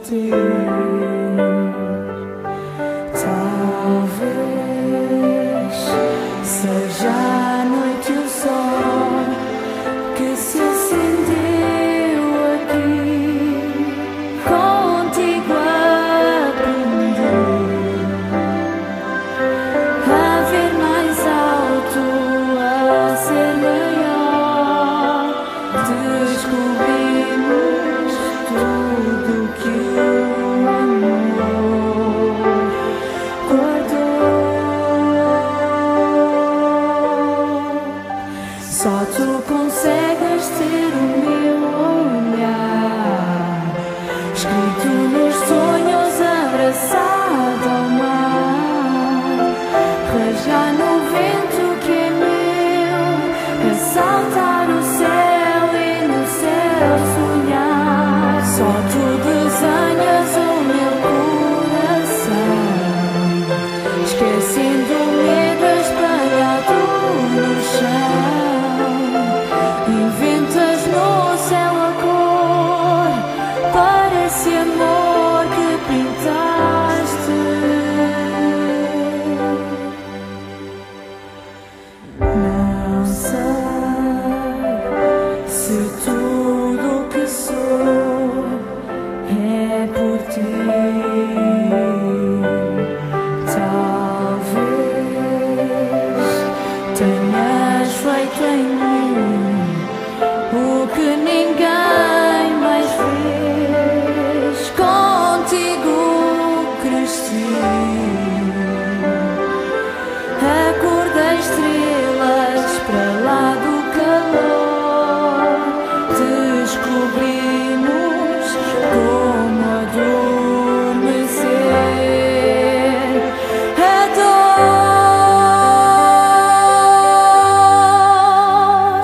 ti. Talvez seja a noite o sol que se acendeu aqui. Contigo aprendi a ver mais alto, a ser maior. Descobrimos tudo que o amor guardou. Só tu consegues ter o meu olhar, escrito nos sonhos, abraçado ao mar, rasgar no vento que é meu, ressaltar o céu e no céu sonhar. Só tu desenhas o meu coração, esquecendo o medo espalhado no chão. Inventas no céu a cor para esse amor que pintaste. Não sei se tudo o que sou é por ti. Talvez tenhas feito em mim o que ninguém mais fez. Contigo cresci, a cor das estrelas para lá do calor. Descobrimos como adormecer a dor.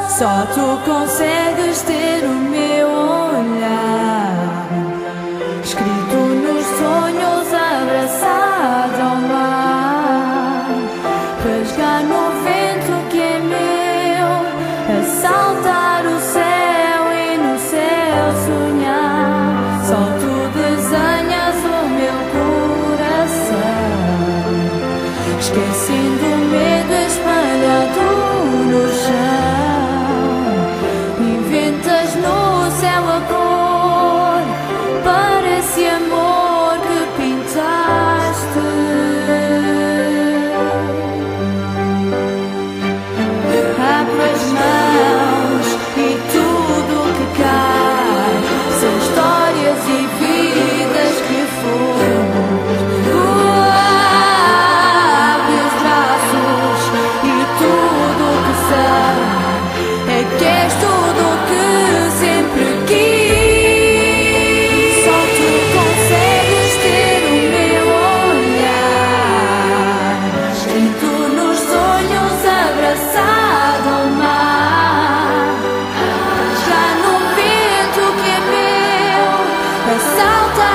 Só tu consegues ter o meu olhar, escrito nos sonhos, abraçado ao mar, rasgar no vento que é meu, assaltar o céu e no céu sonhar. Só tu desenhas o meu coração, esquecendo o medo espalhado no chão. Inventas no céu a cor para esse amor que pintaste. Abro as mãos e tudo que cai são histórias e vidas que fomos. Abre os braços e tudo que sei é que és tudo o que sempre quis. Só tu consegues ter o meu olhar, escrito nos sonhos, abraçado ao mar, já no vento que é meu, assalta